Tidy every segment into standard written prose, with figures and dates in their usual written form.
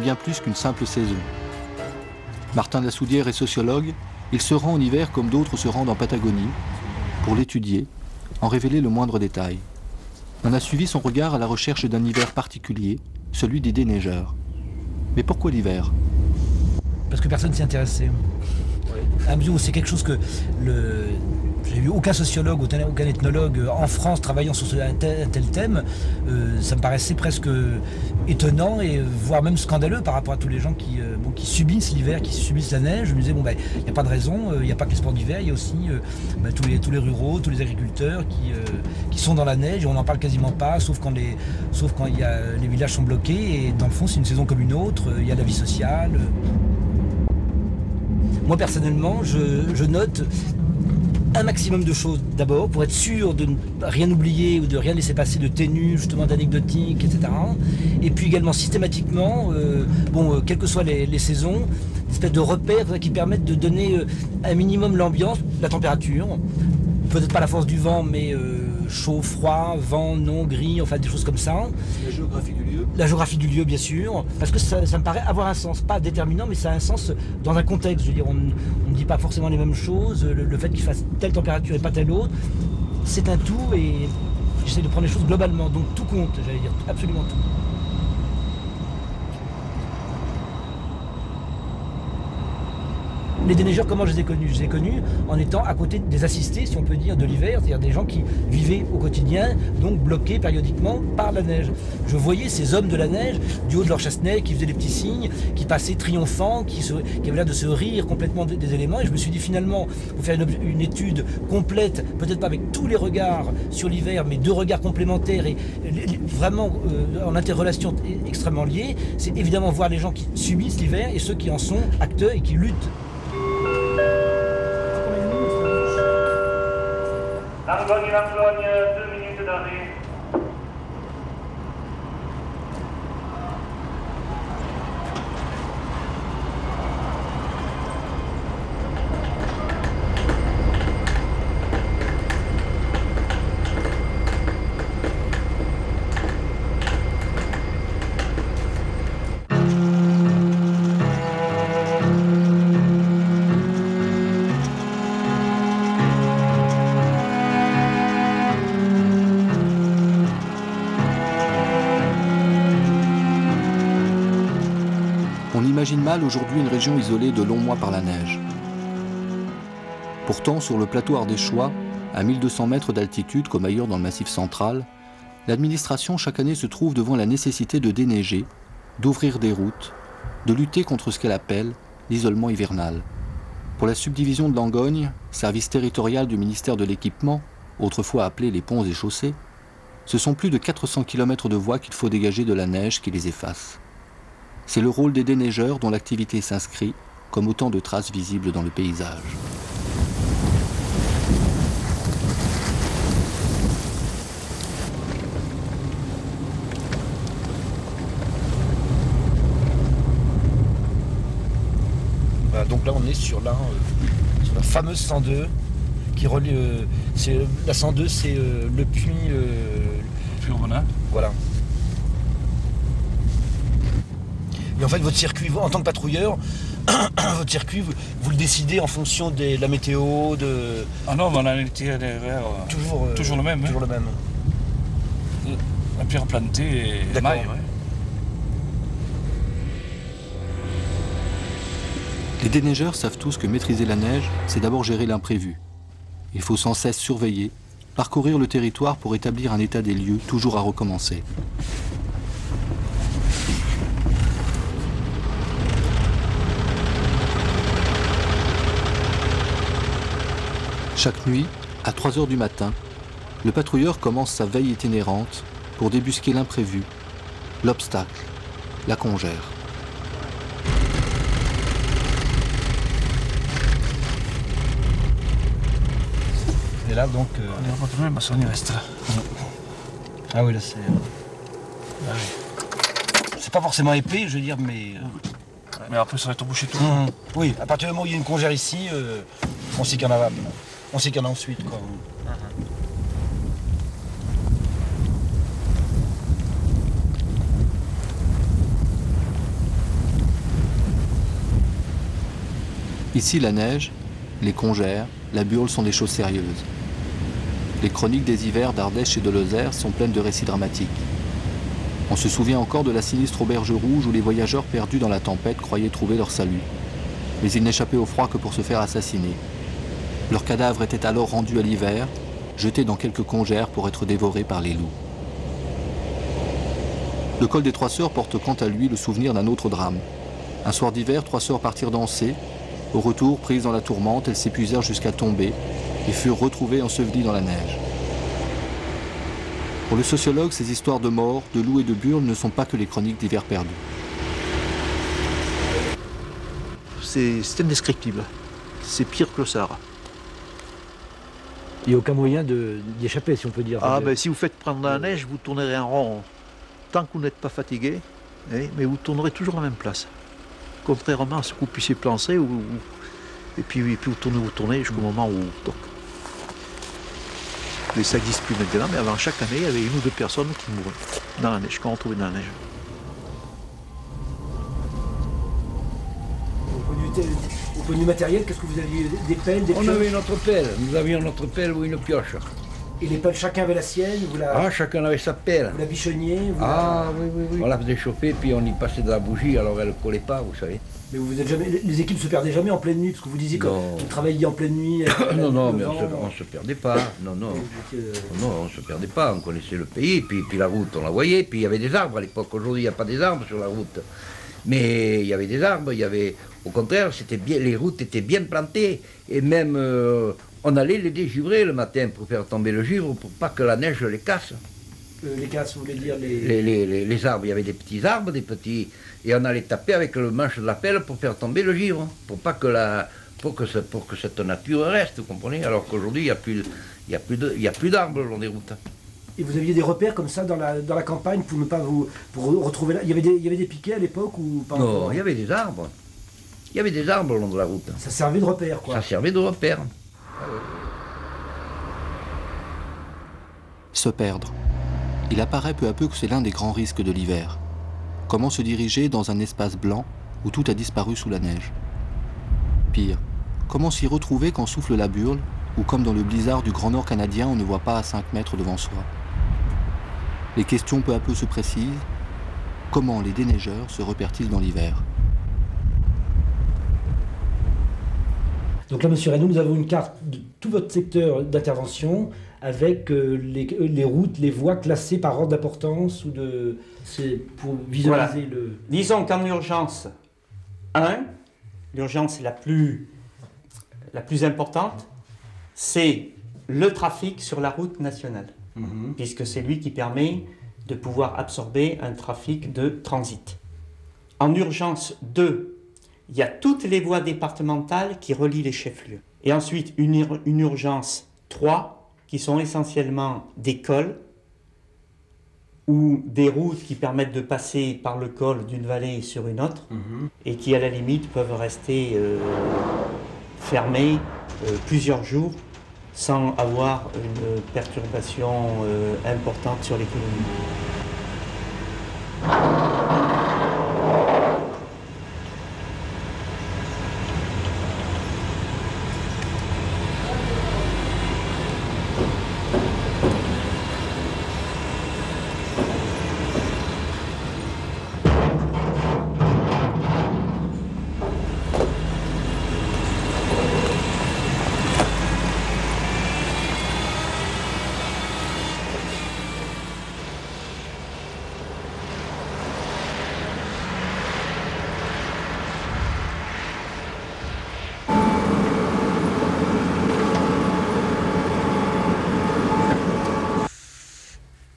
bien plus qu'une simple saison. Martin Lassoudière est sociologue, il se rend en hiver comme d'autres se rendent en Patagonie, pour l'étudier, en révéler le moindre détail. On a suivi son regard à la recherche d'un hiver particulier, celui des déneigeurs. Mais pourquoi l'hiver? Parce que personne s'y intéressait. À mesure où c'est quelque chose que j'ai vu aucun sociologue, aucun ethnologue en France travaillant sur un tel thème, ça me paraissait presque étonnant et voire même scandaleux par rapport à tous les gens qui subissent l'hiver, qui subissent la neige. Je me disais, il n'y a pas de raison, il n'y a pas que les sports d'hiver, il y a aussi tous les ruraux, tous les agriculteurs qui sont dans la neige et on n'en parle quasiment pas, sauf quand les villages sont bloqués et dans le fond c'est une saison comme une autre, il y a la vie sociale. Moi personnellement, je note un maximum de choses d'abord pour être sûr de ne rien oublier ou de rien laisser passer de ténu, justement d'anecdotiques, etc. Et puis également systématiquement, quelles que soient les saisons, une espèce de repères qui permettent de donner un minimum l'ambiance, la température, peut-être pas la force du vent, mais chaud, froid, vent, non, gris, enfin des choses comme ça. La géographie du lieu. La géographie du lieu, bien sûr, parce que ça me paraît avoir un sens, pas déterminant, mais ça a un sens dans un contexte. Je veux dire, on ne dit pas forcément les mêmes choses, le fait qu'il fasse telle température et pas telle autre, c'est un tout et j'essaie de prendre les choses globalement, donc tout compte, j'allais dire, absolument tout. Les déneigeurs, comment je les ai connus? Je les ai connus en étant à côté des assistés, si on peut dire, de l'hiver, c'est-à-dire des gens qui vivaient au quotidien, donc bloqués périodiquement par la neige. Je voyais ces hommes de la neige, du haut de leur chasse-neige, qui faisaient des petits signes, qui passaient triomphants, qui avaient l'air de se rire complètement des éléments. Et je me suis dit finalement, pour faire une étude complète, peut-être pas avec tous les regards sur l'hiver, mais deux regards complémentaires et vraiment en interrelation extrêmement liés, c'est évidemment voir les gens qui subissent l'hiver et ceux qui en sont acteurs et qui luttent. Langogne, 2 minutes d'arrêt. On imagine mal aujourd'hui une région isolée de longs mois par la neige. Pourtant, sur le plateau ardéchois, à 1200 mètres d'altitude comme ailleurs dans le Massif central, l'administration chaque année se trouve devant la nécessité de déneiger, d'ouvrir des routes, de lutter contre ce qu'elle appelle l'isolement hivernal. Pour la subdivision de Langogne, service territorial du ministère de l'Équipement, autrefois appelé les ponts et chaussées, ce sont plus de 400 km de voies qu'il faut dégager de la neige qui les efface. C'est le rôle des déneigeurs dont l'activité s'inscrit comme autant de traces visibles dans le paysage. Voilà, donc là on est sur la fameuse 102 qui relie. La 102 c'est le puits. Puis on a. Voilà. Et en fait, votre circuit, en tant que patrouilleur, votre circuit, vous le décidez en fonction de la météo, de... Ah non, mais on a un itinéraire toujours le même. Toujours le même. La pierre plantée et maille, ouais. Les déneigeurs savent tous que maîtriser la neige, c'est d'abord gérer l'imprévu. Il faut sans cesse surveiller, parcourir le territoire pour établir un état des lieux toujours à recommencer. Chaque nuit, à 3 h du matin, le patrouilleur commence sa veille itinérante pour débusquer l'imprévu, l'obstacle, la congère. Et là donc... On est pas même, on y reste. Ah oui, là c'est... Ah oui. C'est pas forcément épais, je veux dire, mais... Mais après ça va être bouché tout. Oui, à partir du moment où il y a une congère ici, on sait qu'il y en a... On sait qu'il y en a ensuite, quoi. Ici, la neige, les congères, la burle sont des choses sérieuses. Les chroniques des hivers d'Ardèche et de Lozère sont pleines de récits dramatiques. On se souvient encore de la sinistre auberge rouge où les voyageurs perdus dans la tempête croyaient trouver leur salut. Mais ils n'échappaient au froid que pour se faire assassiner. Leurs cadavres étaient alors rendus à l'hiver, jetés dans quelques congères pour être dévorés par les loups. Le col des Trois Sœurs porte quant à lui le souvenir d'un autre drame. Un soir d'hiver, 3 sœurs partirent danser. Au retour, prises dans la tourmente, elles s'épuisèrent jusqu'à tomber et furent retrouvées ensevelies dans la neige. Pour le sociologue, ces histoires de morts, de loups et de burles ne sont pas que les chroniques d'hiver perdus. C'est indescriptible. C'est pire que le Sahara. Il n'y a aucun moyen d'y échapper, si on peut dire. Ah, ben, si vous faites prendre la neige, vous tournerez en rond tant que vous n'êtes pas fatigué, mais vous tournerez toujours à la même place. Contrairement à ce que vous puissiez penser, et puis vous tournez jusqu'au moment où... Donc, mais ça n'existe plus maintenant, mais avant chaque année, il y avait 1 ou 2 personnes qui mouraient dans la neige, qu'on retrouvait dans la neige. Au point de vue matériel, qu'est-ce que vous aviez? Des pelles, des pioches? On avait notre pelle, nous avions notre pelle ou une pioche. Et les pelles, chacun avait la sienne? Ah, chacun avait sa pelle. Vous la bichonniez? Oui. On la faisait chauffer, puis on y passait de la bougie, alors elle ne collait pas, vous savez. Mais vous êtes jamais, les équipes ne se perdaient jamais en pleine nuit, parce que vous disiez que vous travailliez en pleine nuit. Non, mais on ne se perdait pas. Non, on ne se perdait pas, on connaissait le pays, puis la route, on la voyait, puis il y avait des arbres à l'époque. Aujourd'hui, il n'y a pas des arbres sur la route. Mais il y avait des arbres, il y avait... Au contraire, les routes étaient bien plantées, et même on allait les dégivrer le matin pour faire tomber le givre, pour pas que la neige les casse. Les casse, vous voulez dire les arbres, il y avait des petits arbres, et on allait taper avec le manche de la pelle pour faire tomber le givre, pour que cette nature reste, vous comprenez. Alors qu'aujourd'hui, il n'y a plus d'arbres le long des routes. Et vous aviez des repères comme ça dans la campagne pour ne pas pour retrouver là. Il y avait des piquets à l'époque ou pas? Non, il y avait des arbres. Il y avait des arbres le long de la route. Ça servait de repère, quoi. Ça servait de repère. Se perdre. Il apparaît peu à peu que c'est l'un des grands risques de l'hiver. Comment se diriger dans un espace blanc où tout a disparu sous la neige? Pire, comment s'y retrouver quand souffle la burle ou comme dans le blizzard du Grand Nord canadien, on ne voit pas à 5 mètres devant soi? Les questions peu à peu se précisent. Comment les déneigeurs se repèrent-ils dans l'hiver? Donc là, monsieur Reynaud, nous avons une carte de tout votre secteur d'intervention avec les routes, les voies classées par ordre d'importance ou de... C'est pour visualiser le... Disons qu'en urgence 1, l'urgence la plus importante, c'est le trafic sur la route nationale, puisque c'est lui qui permet de pouvoir absorber un trafic de transit. En urgence 2, il y a toutes les voies départementales qui relient les chefs-lieux. Et ensuite, une urgence 3, qui sont essentiellement des cols ou des routes qui permettent de passer par le col d'une vallée sur une autre et qui, à la limite, peuvent rester fermées plusieurs jours sans avoir une perturbation importante sur l'économie.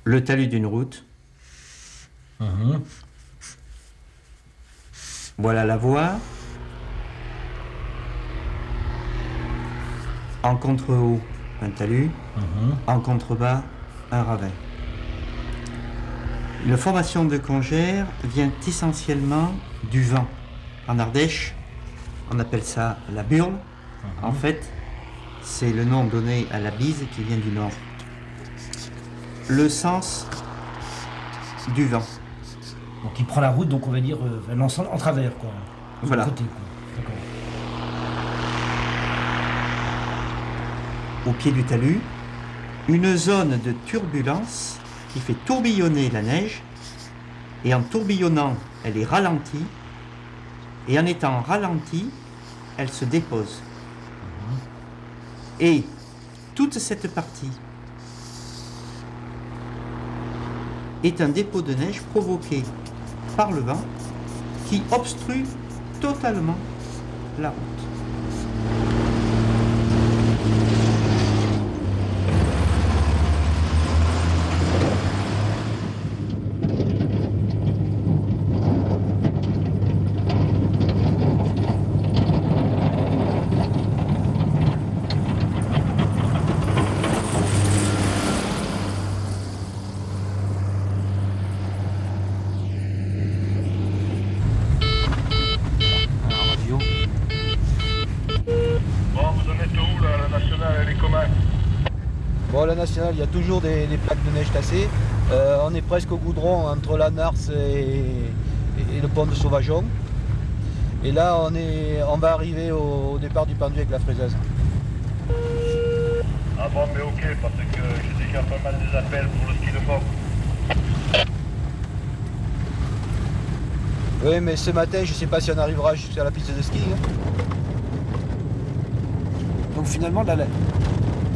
Le talus d'une route. Voilà la voie. En contre-haut, un talus. En contrebas, un ravin. La formation de congères vient essentiellement du vent. En Ardèche, on appelle ça la burle. En fait, c'est le nom donné à la bise qui vient du nord. Le sens du vent. Donc il prend la route, donc on va dire l'ensemble en travers, quoi. Voilà. Côté, quoi. D'accord. au pied du talus, une zone de turbulence qui fait tourbillonner la neige, et en tourbillonnant, elle est ralentie, et en étant ralentie, elle se dépose. Et toute cette partie est un dépôt de neige provoqué par le vent qui obstrue totalement la route. Bon, la nationale, il y a toujours des plaques de neige tassées. On est presque au goudron entre la Narce et le pont de Sauvageon. Et là, on va arriver au départ du pendu avec la fraiseuse. Ah bon, mais ok, parce que j'ai déjà pas mal des appels pour le ski de fond. Oui, mais ce matin, je ne sais pas si on arrivera jusqu'à la piste de ski. Donc finalement,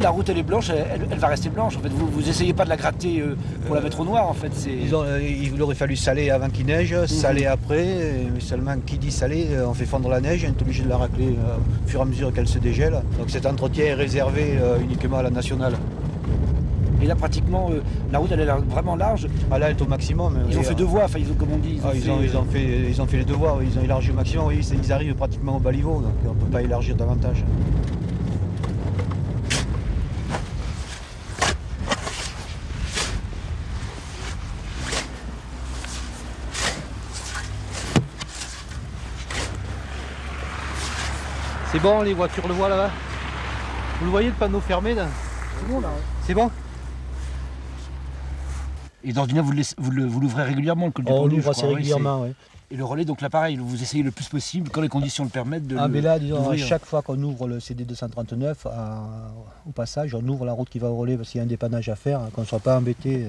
la route elle est blanche, elle va rester blanche. En fait, vous essayez pas de la gratter pour la mettre au noir. En fait, Il aurait fallu saler avant qu'il neige, saler après. Mais seulement qui dit saler, on fait fondre la neige, on est obligé de la racler au fur et à mesure qu'elle se dégèle. Donc cet entretien est réservé uniquement à la nationale. Et là, pratiquement, la route elle est vraiment large. Ah là, elle est au maximum. Ils ont fait deux voies, enfin, comme on dit. Ils ont fait les deux voies, ils ont élargi au maximum. Oui, ils arrivent pratiquement au baliveau, donc on ne peut pas élargir davantage. C'est bon, les voitures le voient là-bas. Vous le voyez, le panneau fermé là? C'est bon là. C'est bon? Et d'ordinaire, vous l'ouvrez régulièrement, le col du On pendu, l'ouvre assez régulièrement, oui. Et le relais, donc là pareil, vous essayez le plus possible, quand les conditions le permettent, de mais là, disons, à d'ouvrir. chaque fois qu'on ouvre le CD 239, au passage, on ouvre la route qui va au relais parce qu'il y a un dépannage à faire, qu'on ne soit pas embêté.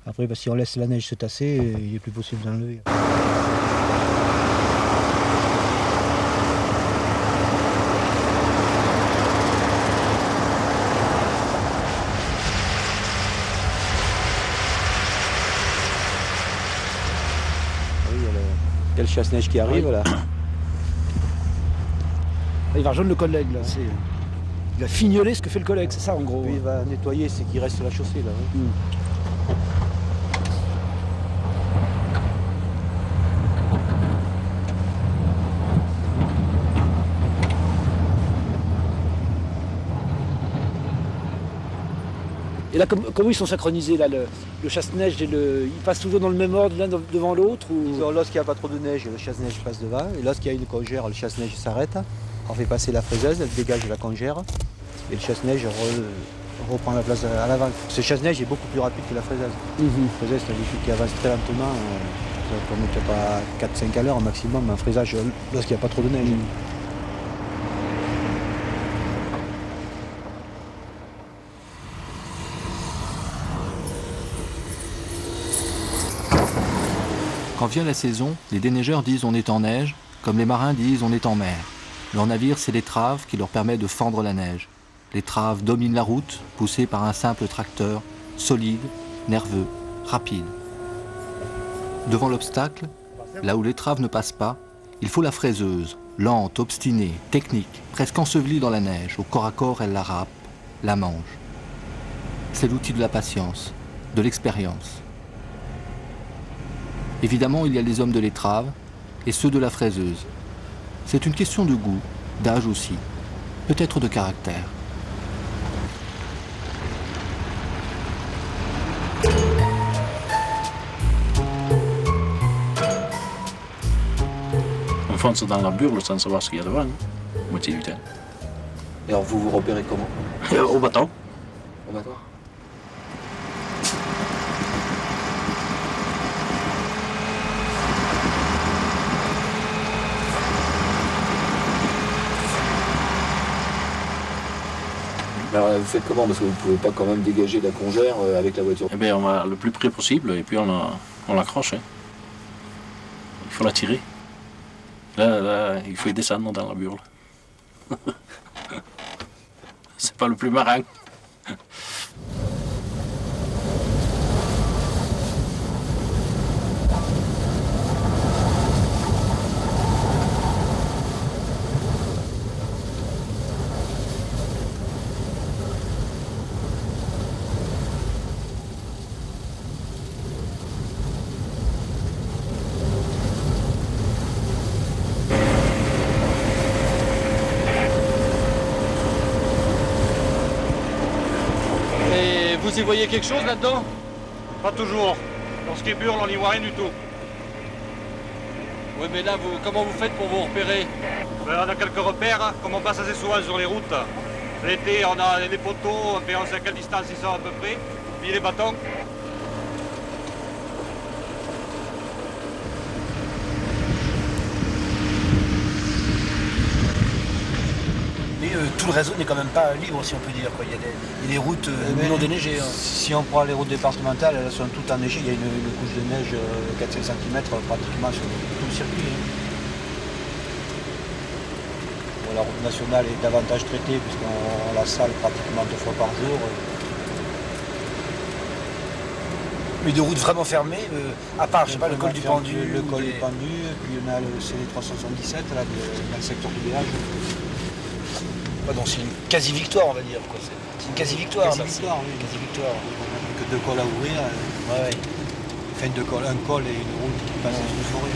Après, si on laisse la neige se tasser, il est plus possible d'enlever. Il y a le chasse-neige qui arrive là. Il va rejoindre le collègue là. Il va fignoler ce que fait le collègue, c'est ça en gros. Lui, il va nettoyer ce qui reste sur la chaussée là. Oui. Et là, comment ils sont synchronisés là, le chasse-neige et ils passent toujours dans le même ordre, l'un devant l'autre ou... Lorsqu'il n'y a pas trop de neige, le chasse-neige passe devant. Et lorsqu'il y a une congère, le chasse-neige s'arrête. On fait passer la fraiseuse, elle dégage la congère. Et le chasse-neige reprend la place à l'avant. Ce chasse-neige est beaucoup plus rapide que la fraiseuse. La fraiseuse, c'est un véhicule qui avance très lentement. Ça peut mettre pas 4-5 à l'heure au maximum, mais un fraisage lorsqu'il n'y a pas trop de neige. Quand vient la saison, les déneigeurs disent on est en neige, comme les marins disent on est en mer. Leur navire, c'est l'étrave qui leur permet de fendre la neige. L'étrave domine la route, poussée par un simple tracteur, solide, nerveux, rapide. Devant l'obstacle, là où l'étrave ne passe pas, il faut la fraiseuse, lente, obstinée, technique, presque ensevelie dans la neige. Au corps à corps, elle la râpe, la mange. C'est l'outil de la patience, de l'expérience. Évidemment, il y a les hommes de l'étrave et ceux de la fraiseuse. C'est une question de goût, d'âge aussi, peut-être de caractère. On fonce dans la burle sans savoir ce qu'il y a devant, moitié du temps. Et alors vous vous repérez comment? Au bâton. Au bâton. Alors, vous faites comment? Parce que vous ne pouvez pas quand même dégager la congère avec la voiture. Eh bien, on va le plus près possible et puis on l'accroche. Hein. Il faut la tirer. Là, il faut y descendre dans la burle. C'est pas le plus marin. Vous y voyez quelque chose là-dedans? Pas toujours. Lorsqu'il burle, on n'y voit rien du tout. Oui, mais là, comment vous faites pour vous repérer? Ben, on a quelques repères, hein, comme on passe assez souvent sur les routes. L'été, on a les poteaux, on sait à quelle distance ils sont à peu près, puis les bâtons. Mais tout le réseau n'est quand même pas libre, si on peut dire, quoi. Il y a des routes non déneigées. Hein. Si on prend les routes départementales, elles sont toutes enneigées. Il y a une couche de neige 4-5 cm pratiquement sur tout le circuit. Hein. Bon, la route nationale est davantage traitée puisqu'on la sale pratiquement 2 fois par jour. Mais de routes vraiment fermées, à part, je sais pas, le col du Pendu. Le col du Pendu, puis on a le CL377 là, dans le secteur du village. Donc c'est une quasi-victoire, on va dire. C'est une quasi-victoire. Quasi-victoire, oui. Quasi-victoire. Que 2 cols à ouvrir. Ouais. Enfin, 2 cols, un col et une route qui passe dans une forêt.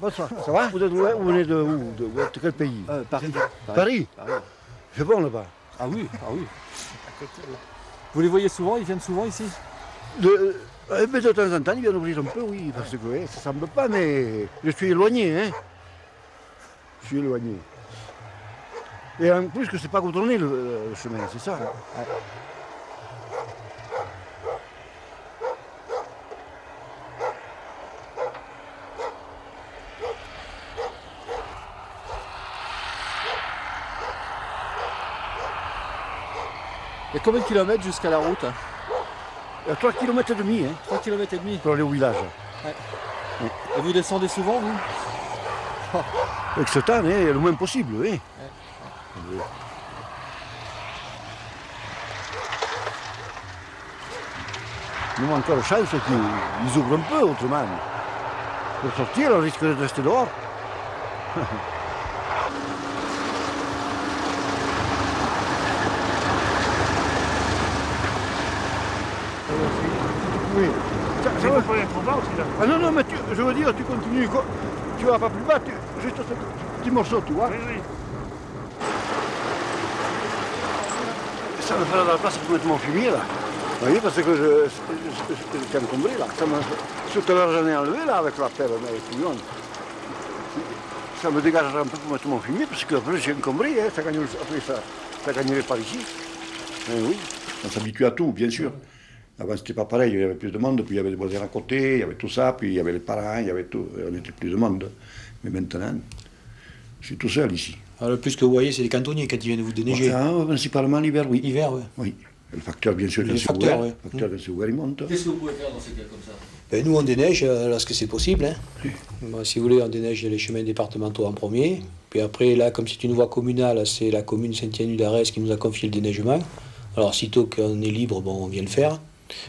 Bonsoir, ça va? Vous venez de où? De quel pays? Paris. Paris? C'est bon là-bas. Ah oui, ah oui. Vous les voyez souvent? Ils viennent souvent ici? Mais de temps en temps, ils viennent ouvrir un peu, oui, parce que ça ne semble pas, mais je suis éloigné, hein. Je suis éloigné. Et en plus que c'est pas contourné le chemin, c'est ça. Ouais. Il y a combien de kilomètres jusqu'à la route? Il y a 3,5 km, hein. 3,5 km pour aller au village. Ouais. Ouais. Et vous descendez souvent, vous? Avec ce temps, hein, le moins possible, oui. Ouais. Nous avons encore chance qu'ils ouvrent un peu autrement. Pour sortir, on risque de rester dehors. Oui. Ça va pas être bas aussi là. Ah non, non, mais je veux dire, tu continues. Tu vas pas plus bas, juste ce petit morceau, tu vois. Oui, oui. Ça me fera de la place pour mettre mon fumier là. Vous voyez, parce que je suis encombré là. Tout à l'heure j'en ai enlevé là avec la pelle, avec le camion. Ça me dégagera un peu pour mettre mon fumier, parce qu'après je suis encombré, hein. Après ça gagnerait par ici. Oui. On s'habitue à tout, bien sûr. Avant, c'était pas pareil, il y avait plus de monde, puis il y avait des voisins à côté, il y avait tout ça, puis il y avait les parents, il y avait tout, on était plus de monde. Mais maintenant, je suis tout seul ici. Alors, le plus que vous voyez, c'est les cantonniers quand ils viennent vous déneiger. Enfin, principalement l'hiver, oui. L'hiver, oui. Oui. Et le facteur, bien sûr, quand c'est ouvert, ouais. Le facteur, quand c'est ouvert, il monte. Qu'est-ce que vous pouvez faire dans ces cas comme ça? Ben, nous, on déneige lorsque c'est possible. Hein. Oui. Bon, si vous voulez, on déneige les chemins départementaux en premier. Puis après, là, comme c'est une voie communale, c'est la commune Saint-Yann-du-Darès qui nous a confié le déneigement. Alors, sitôt qu'on est libre, bon, on vient le faire.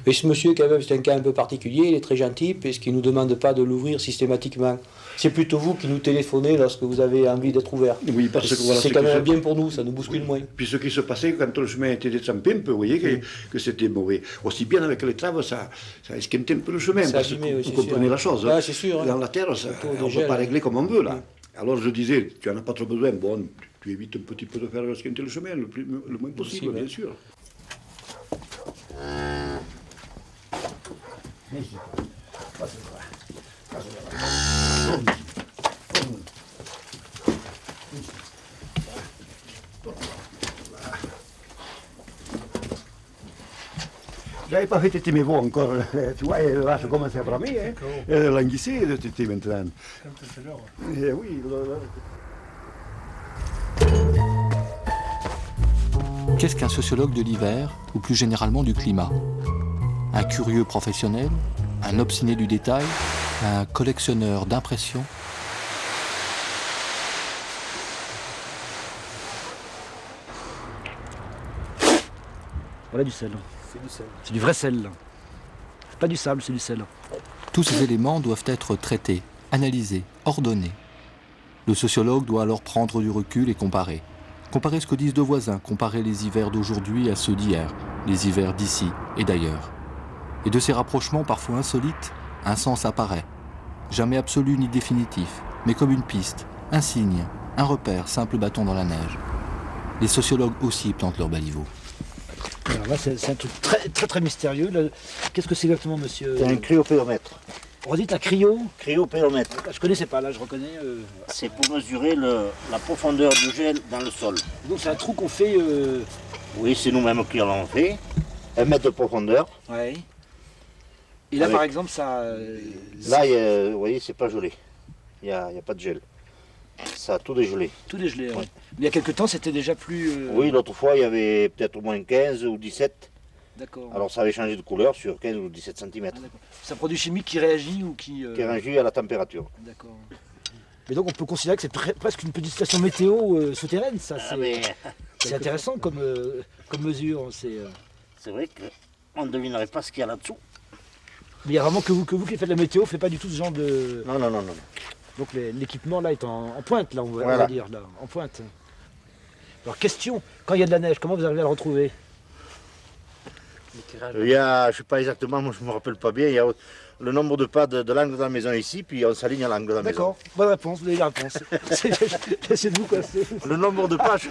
Mais ce monsieur, quand même, c'est un cas un peu particulier, il est très gentil, puisqu'il ne nous demande pas de l'ouvrir systématiquement. C'est plutôt vous qui nous téléphonez lorsque vous avez envie d'être ouvert. Oui, parce que voilà, c'est quand même bien pour nous, ça nous bouscule moins. Puis ce qui se passait quand le chemin était détrempé un peu, vous voyez, que c'était mauvais. Aussi bien avec les traves, ça esquintait un peu le chemin, parce que vous comprenez la chose. Ah, c'est sûr. Dans la terre, on ne peut pas régler comme on veut, là. Alors je disais, tu n'en as pas trop besoin, bon, tu évites un petit peu de faire esquinter le chemin, le moins possible, bien sûr. J'avais pas fait téter mes veaux encore, tu vois, et là je commençais à bramer, hein. Et languisser de téter maintenant. Et oui, Qu'est-ce qu'un sociologue de l'hiver, ou plus généralement du climat? Un curieux professionnel? Un obstiné du détail? Un collectionneur d'impressions? Voilà du sel. C'est du sel. C'est du vrai sel. C'est pas du sable, c'est du sel. Tous ces éléments doivent être traités, analysés, ordonnés. Le sociologue doit alors prendre du recul et comparer. Comparer ce que disent deux voisins, comparer les hivers d'aujourd'hui à ceux d'hier, les hivers d'ici et d'ailleurs. Et de ces rapprochements parfois insolites, un sens apparaît. Jamais absolu ni définitif, mais comme une piste, un signe, un repère, simple bâton dans la neige. Les sociologues aussi plantent leur baliveau. Alors là, c'est un truc très mystérieux. Qu'est-ce que c'est exactement, monsieur? C'est un cryopéomètre. Redites un cryo? Cryopéomètre. Je connaissais pas, là, je reconnais. C'est pour mesurer la profondeur du gel dans le sol. Donc c'est un trou qu'on fait... Oui, c'est nous-mêmes qui l'avons fait. 1 mètre de profondeur. Ouais. Et là, par exemple, ça... Là, vous voyez, c'est pas gelé. Il n'y a pas de gel. Ça a tout dégelé. Tout dégelé, ouais. Mais il y a quelques temps, c'était déjà plus... Oui, l'autre fois, il y avait peut-être au moins 15 ou 17. D'accord. Alors ça avait changé de couleur sur 15 ou 17 cm. Ah, c'est un produit chimique qui réagit ou qui... Qui réagit à la température. D'accord. Mais donc on peut considérer que c'est presque une petite station météo souterraine, ça. C'est intéressant comme mesure. C'est vrai qu'on ne devinerait pas ce qu'il y a là-dessous. Mais il y a vraiment que vous qui faites la météo, ne faites pas du tout ce genre de... Non. Donc l'équipement là est en pointe, là, on va dire, là, en pointe. Alors question, quand il y a de la neige, comment vous arrivez à le retrouver? Il y a, je ne sais pas exactement, moi je ne me rappelle pas bien, il y a le nombre de pas de l'angle de la maison ici, puis on s'aligne à l'angle de la maison. D'accord, bonne réponse, vous avez la réponse. J'essaie de vous passer. Le nombre de pages.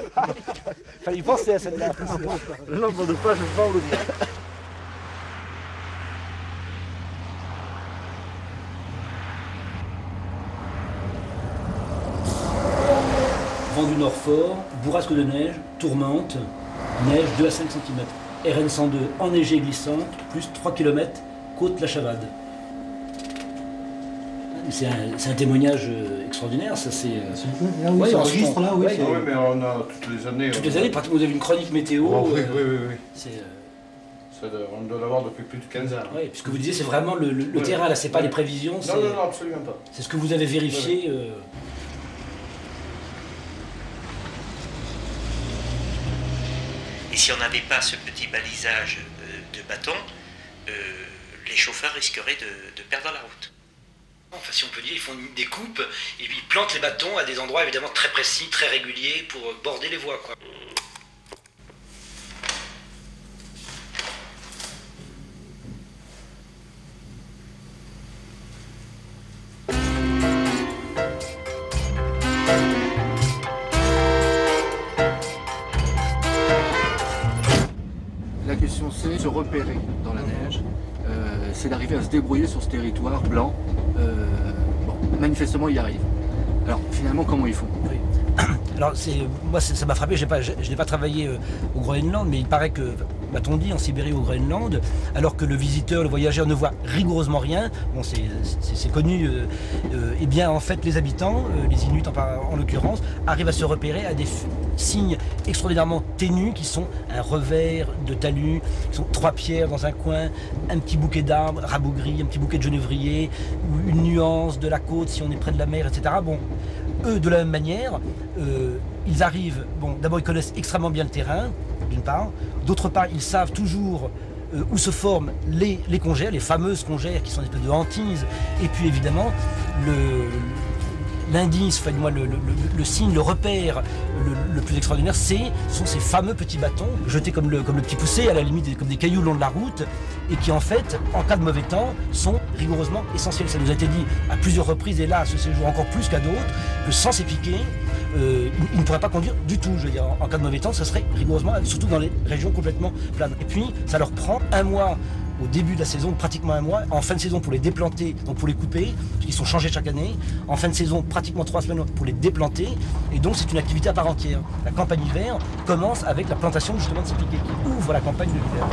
Fallait y penser à celle-là. Le nombre de pages, je ne peux pas vous le dire. Vent du nord fort, bourrasque de neige, tourmente, neige 2 à 5 cm. RN 102 enneigée glissante, plus 3 km, côte La Chavade. C'est un témoignage extraordinaire, ça c'est... Oui, ça enregistre là, oui. Oui, mais on a toutes les années... Toutes les années, pratiquement, vous avez une chronique météo. Oh, oui. On doit l'avoir depuis plus de 15 ans. Oui, puisque vous disiez, c'est vraiment le terrain, là, c'est pas les prévisions. Non, absolument pas. C'est ce que vous avez vérifié. Et si on n'avait pas ce petit balisage de bâton, les chauffeurs risqueraient de perdre la route. Enfin, si on peut dire, ils font des coupes et puis ils plantent les bâtons à des endroits évidemment très précis, très réguliers pour border les voies, quoi. La question c'est se repérer dans la neige, c'est d'arriver à se débrouiller sur ce territoire blanc. Bon, manifestement il y arrive. Alors finalement comment ils font? Alors moi ça m'a frappé, je n'ai pas travaillé au Groenland, mais il paraît que, m'a-t-on dit, en Sibérie ou au Groenland, alors que le visiteur, le voyageur ne voit rigoureusement rien, bon c'est connu, et bien en fait les habitants, les Inuits en l'occurrence, arrivent à se repérer à des signes extraordinairement ténus qui sont un revers de talus, qui sont 3 pierres dans un coin, un petit bouquet d'arbres rabougris, un petit bouquet de genevrier, ou une nuance de la côte si on est près de la mer, etc. Bon, eux de la même manière, ils arrivent, bon d'abord ils connaissent extrêmement bien le terrain, d'une part, d'autre part ils savent toujours où se forment les congères, les fameuses congères qui sont des espèces de hantises, et puis évidemment l'indice, enfin, le signe, le repère le plus extraordinaire, ce sont ces fameux petits bâtons jetés comme le petit poussé, à la limite comme des cailloux le long de la route, et qui en fait, en cas de mauvais temps, sont rigoureusement essentiels. Ça nous a été dit à plusieurs reprises, et là, à ce séjour encore plus qu'à d'autres, que sans ces piquets, il ne pourrait pas conduire du tout. Je veux dire, en cas de mauvais temps, ça serait rigoureusement, surtout dans les régions complètement planes. Et puis, ça leur prend 1 mois au début de la saison, pratiquement 1 mois, en fin de saison pour les déplanter, donc pour les couper, parce qu'ils sont changés chaque année, en fin de saison pratiquement 3 semaines pour les déplanter, et donc c'est une activité à part entière. La campagne hiver commence avec la plantation justement de ces piquets qui ouvre la campagne de l'hiver.